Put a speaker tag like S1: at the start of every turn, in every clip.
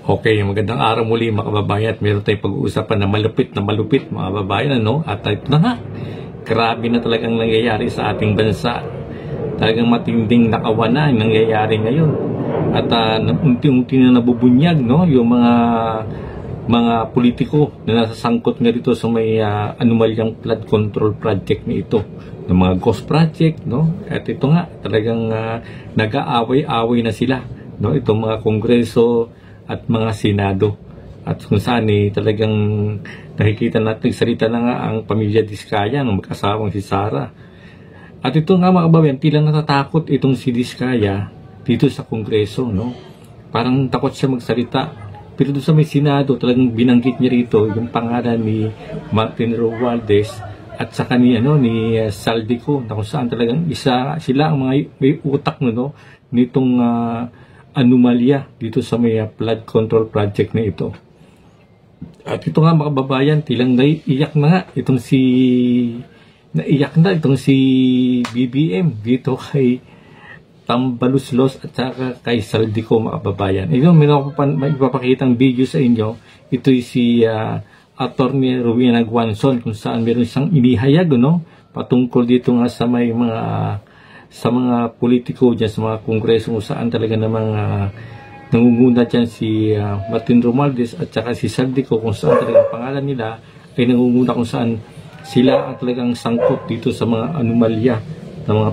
S1: Okay, magandang araw muli mga kababayan. At meron tayong pag-uusapan na malupit mga kababayan, ano? At ito na nga, grabe na talagang nangyayari sa ating bansa. Talagang matinding nakawanan nangyayari ngayon. At unti-unti na nabubunyag, no? Yung mga politiko na nasasangkot nga dito sa may anomalyang flood control project na ito. Ng mga ghost project, no? At ito nga, talagang nag-aaway-away na sila, no? Itong mga kongreso at mga senado, at kung saan talagang nakikita natin, salita na nga ang pamilya Diskaya ng mag-asawang si Sara. At ito nga mga kababayan, tila natatakot itong si Diskaya dito sa kongreso, no? Parang takot siya magsalita, pero doon sa may senado talagang binanggit niya rito yung pangalan ni Martin Romualdez at saka ni Saldico, na kung saan talagang sila ang mga may utak, no, nitong anomalya dito sa may flood control project na ito. At ito nga mga kababayan, tilang naiiyak na itong si BBM dito kay Tambaluslos at saka kay Saldico mga kababayan. Ito, meron ako may ipapakitang video sa inyo. Ito si Attorney Rowena Guanzon, kung saan meron siyang inihayag, no, patungkol dito nga sa may sa mga politiko dyan, sa mga kongreso kung saan talaga namang nangunguna dyan si Martin Romualdez at saka si Saldico, kung saan talagang pangalan nila ay nangunguna, kung saan sila ang talagang sangkot dito sa mga anomalya ng mga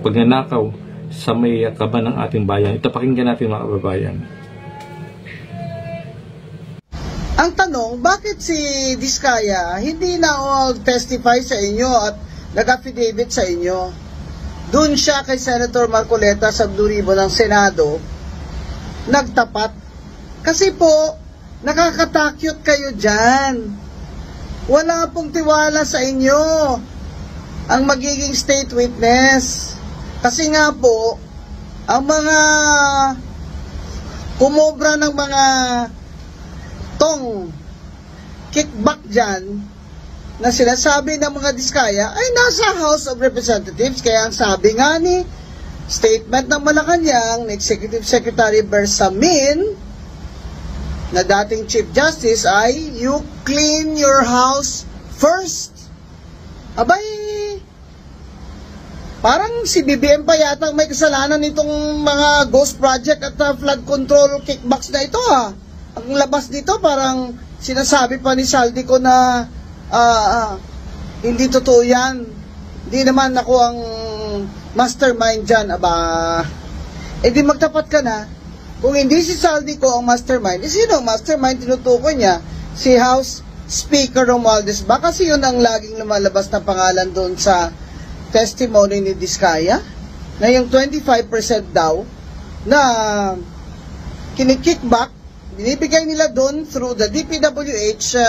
S1: pagnanakaw sa may kaban ng ating bayan. Ito, pakinggan natin mga kababayan.
S2: Ang tanong, bakit si Diskaya hindi na testify sa inyo at nag-affidavit sa inyo? Doon siya kay Senator Marcoleta sa Blue Ribbon ng Senado nagtapat. Kasi po, nakakatakyot kayo dyan. Wala pong tiwala sa inyo ang magiging state witness. Kasi nga po, ang mga kumobra ng mga kickback dyan na sinasabi ng mga Diskaya ay nasa House of Representatives. Kaya ang sabi nga ni statement ng Malacanang, Executive Secretary Bersamin, na dating Chief Justice, ay you clean your house first. Abay, parang si BBM pa yata may kasalanan nitong mga ghost project at flood control kickbacks na ito, ha. Ang labas dito parang sinasabi pa ni Saldico na hindi totoo yan. Hindi naman ako ang mastermind dyan. Aba, di magtapat ka na. Kung hindi si Saldico ang mastermind, sino ang mastermind? Tinutukoy niya si House Speaker Romualdez. Baka kasi yun ang laging lumalabas na pangalan doon sa testimony ni Diskaya, na yung 25% daw na kinikickback, binibigay nila doon through the DPWH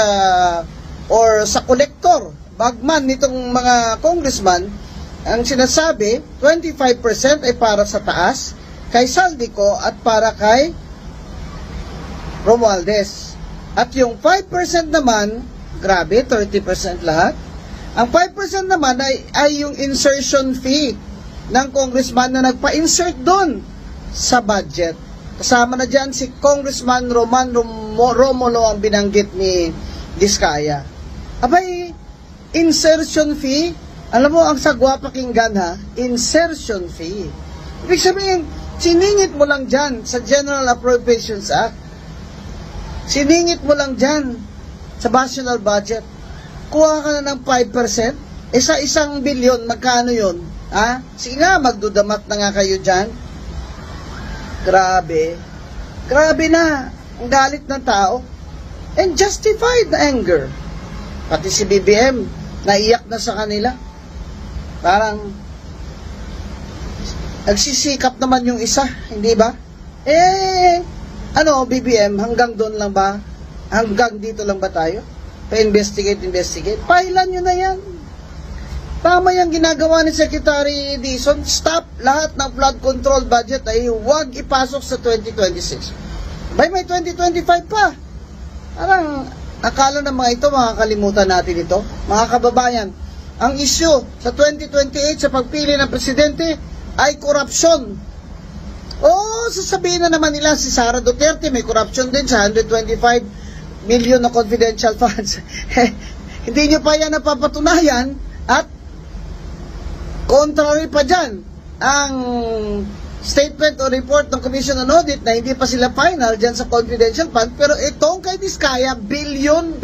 S2: or sa collector, bagman nitong mga congressman. Ang sinasabi, 25% ay para sa taas, kay Saldico at para kay Romualdez. At yung 5% naman, grabe, 30% lahat. Ang 5% naman ay yung insertion fee ng congressman na nagpa-insert doon sa budget. Kasama na dyan si Congressman Roman Romulo ang binanggit ni Diskaya. Abay, insertion fee, alam mo, ang sagwa pakinggan, ha, insertion fee. Ibig sabihin, siningit mo lang dyan sa General Appropriations Act. Siningit mo lang dyan sa national budget. Kuha ka na ng 5%, sa 1 bilyon, magkano yun? Ha? Sige nga, magdudamat na nga kayo dyan. Grabe. Grabe na ang galit ng tao. And justified anger. Pati si BBM, naiyak na sa kanila. Parang nagsisikap naman yung isa, hindi ba? BBM, hanggang doon lang ba? Hanggang dito lang ba tayo? Pa-investigate. Pailan nyo na yan. Tama yung ginagawa ni Secretary Dizon. Stop lahat ng flood control budget ay huwag ipasok sa 2026. May 2025 pa. Parang akala ng mga ito, makakalimutan natin ito. Mga kababayan, ang issue sa 2028 sa pagpili ng presidente ay korupsyon. Tapos sasabihin na naman nila si Sara Duterte may corruption din sa 125 million na confidential funds. Hindi nyo pa yan napapatunayan at contrary pa dyan ang statement o report ng Commission on Audit na hindi pa sila final dyan sa confidential fund, pero itong kay Diskaya, bilyon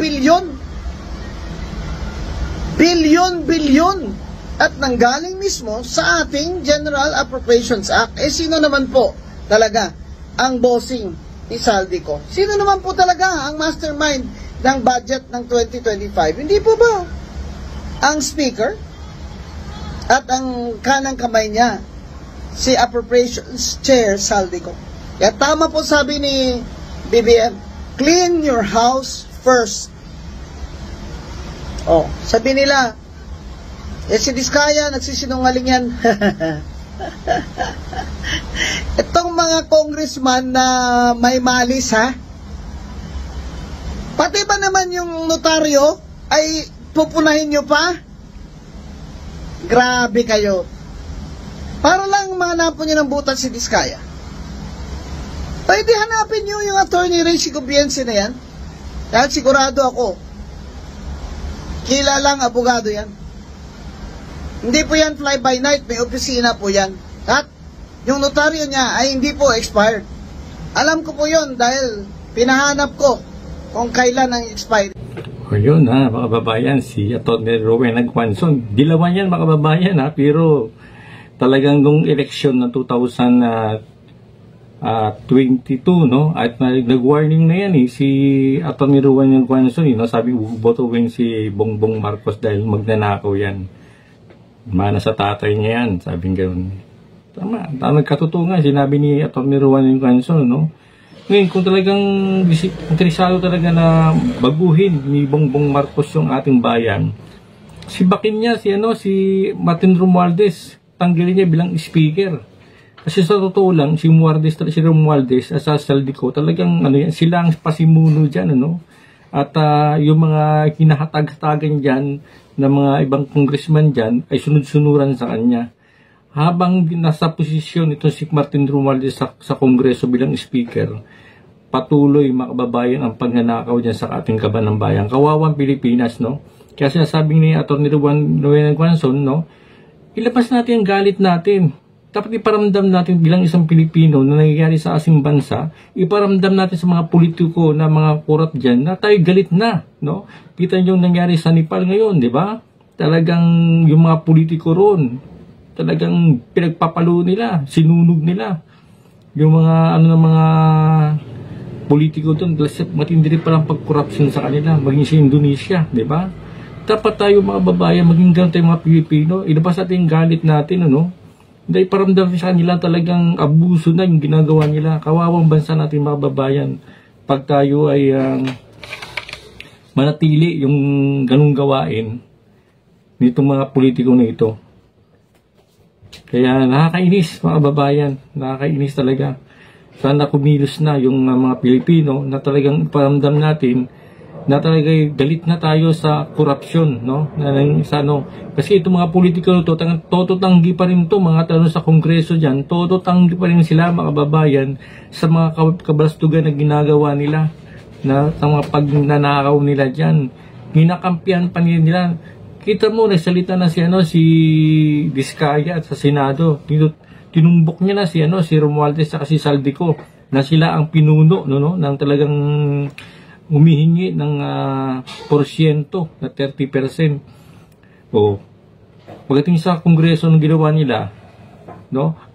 S2: at nanggaling mismo sa ating General Appropriations Act. Sino naman po talaga ang bossing ni Saldico? Sino naman po talaga ang mastermind ng budget ng 2025? Hindi po ba ang speaker at ang kanang kamay niya, si Appropriations Chair Saldico? Kaya tama po sabi ni BBM, clean your house first. Sabi nila, si Diskaya, nagsisinungaling yan. Itong mga congressman na may malis, ha? Pati ba naman yung notaryo ay pupunahin nyo pa? Grabe kayo. Para lang mahanapon nyo ng butas si Diskaya. Pwede hanapin nyo yung attorney Ray Sigobiense na yan. Dahil sigurado ako, kilalang abogado yan. Hindi po yan fly by night, may opisina po yan. At yung notaryo niya ay hindi po expired. Alam ko po yun dahil pinahanap ko kung kailan ang expired.
S1: O yun ha, mga kababayan, si Atty. Rowena Guanzon. Dilawan yan mga kababayan ha, pero talagang nung election ng 2022, no? At nag-warning na yan si Atty. Rowena Guanzon, sabi botohin si Bongbong Marcos dahil magnanakaw yan. Mana sa tatay niya yan, sabi gano'n. Tama, nagkatutungan, sinabi ni Atty. Rowena Guanzon, no? Ngayon, kung talagang interesado talaga na baguhin ni Bongbong Marcos yung ating bayan, sibakin niya si Martin Romualdez, tanggalin niya bilang speaker. Kasi sa totoo lang, si Romualdez at sa Saldico, talagang sila ang pasimuno dyan, At yung mga kinahatag-hatagan dyan ng mga ibang congressman dyan ay sunod-sunuran sa kanya. Habang nasa posisyon ito si Martin Romualdez sa Kongreso bilang speaker, patuloy mga kababayan ang pagnanakaw dyan sa ating kaban ng bayan. Kawawang Pilipinas, no? Kaya sinasabing ni Atty. Rowena Guanzon, ilabas natin ang galit natin. Dapat iparamdam natin bilang isang Pilipino na nangyayari sa asing bansa, iparamdam natin sa mga politiko na mga korap dyan na tayo galit na, no? Kita nyo yung nangyari sa Nepal ngayon, di ba? Talagang yung mga politiko roon, talagang pinagpapalo nila, sinunog nila. Yung mga, mga politiko doon, matindi rin palang pag-corruption sa kanila, maging sa Indonesia, di ba? Dapat tayo mga babayan, maging ganun tayo mga Pilipino, ilabas natin yung galit natin, Dahil paramdam sa kanila talagang abuso na yung ginagawa nila. Kawawang bansa natin mga babayan. Pag tayo ay manatili yung ganung gawain nitong mga politiko na ito. Kaya nakakainis mga babayan. Nakakainis talaga. Sana kumilos na yung mga Pilipino na talagang paramdam natin na talaga galit na tayo sa korupsyon, no? Kasi itong mga politiko to, tototanggi pa rin to, mga tanong sa Kongreso dyan, tototanggi pa rin sila, mga kababayan, sa mga kabalastugan na ginagawa nila, sa mga pagnanakaw nila dyan. Ginakampihan pa nila. Kita mo, nagsalita na si Diskaya at sa Senado. Tinumbok niya na si Romualdez at si Saldico, na sila ang pinuno, ng talagang humihingi ng porsyento na 30%. Pagdating sa Kongreso ng ginawa nila,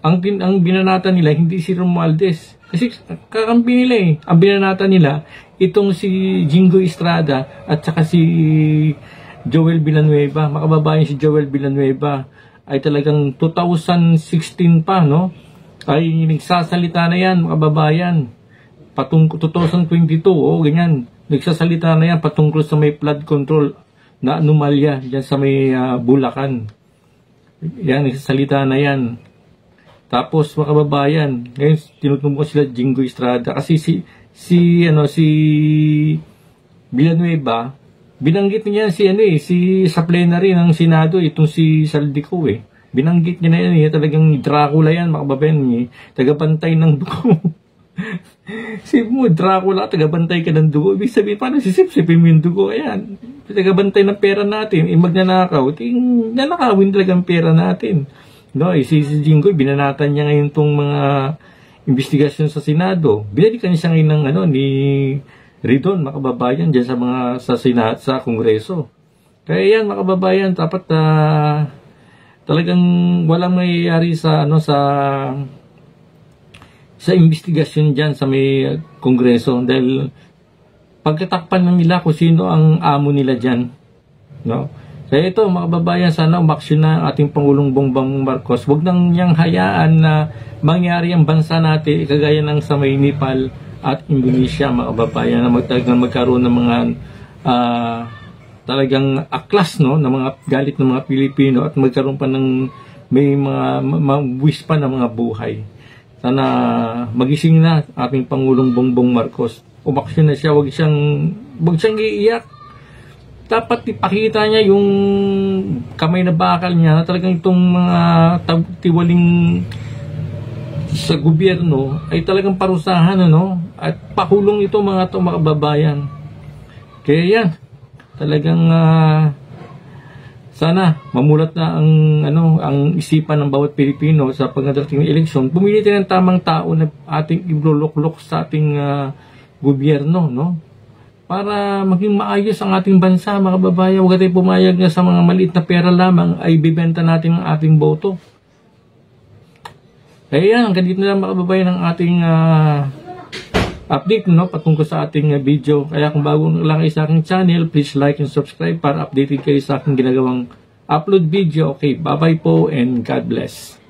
S1: ang binanata nila hindi si Romualdez. Kasi kakampi nila Ang binanata nila, itong si Jingo Estrada at saka si Joel Villanueva. Makababayan si Joel Villanueva ay talagang 2016 pa, ay nagsasalita na yan, makababayan. Patungkol 2022, ganyan. Nagsasalita na yan patungkol sa may flood control na anomalya diyan sa may Bulacan. Yan, nagsasalita na yan. Tapos mga kababayan, ngayon tinutumbok sila Jingo Estrada kasi si Villanueva, binanggit niya si sa plenary ng Senado itong si Saldico Binanggit niya na yan eh. Talagang Dracula yan, mga kababayan eh. Tagabantay ng dugo. Sip mo, Dracula, tagabantay ka ng dugo. Ibig sabihin, paano sisip-sipin mo yung dugo? Ayan, tagabantay ng pera natin. Magnanakaw, nanakawin talagang pera natin. No, si Jinggoy, binanatan niya ngayon itong mga investigasyon sa Senado. Binalikan siya ngayon ng ni Ridon, mga kababayan, dyan sa Senado, sa Kongreso. Kaya yan, mga kababayan, dapat talagang walang mayayari sa investigasyon dyan sa may Kongreso dahil pagkatakpan ng nila kung sino ang amo nila dyan. No? Kaya ito, mga kababayan, sana umaksyon na ating Pangulong Bongbong Marcos. Huwag nang niyang hayaan na mangyari ang bansa natin, kagaya ng sa may Nepal at Indonesia, mga kababayan, na magkaroon ng mga talagang aklas, no, ng mga galit ng mga Pilipino at magkaroon pa ng may mga wish pa ng mga buhay. Sana magising na ating Pangulong Bongbong Marcos. Umaksyon na siya, wag siyang iiyak. Dapat ipakita niya yung kamay na bakal niya na talagang itong mga tiwaling sa gobyerno ay talagang parusahan, at pakulong ito mga kababayan. Kaya yan, talagang sana mamulat na ang isipan ng bawat Pilipino sa pagdating ng eleksyon. Pumili tayo ng tamang tao na ating ibloloklok sa ating gobyerno, no? Para maging maayos ang ating bansa, mga kababayan. Huwag tayo pumayag na sa mga maliit na pera lamang ay bibenta natin ang ating boto. Kaya yan, hanggang dito na lang, mga kababayan, ang ating update, patungkol sa ating video. Kaya kung bago lang kayo sa aking channel, please like and subscribe para updated kayo sa aking ginagawang upload video. Okay, bye-bye po and God bless.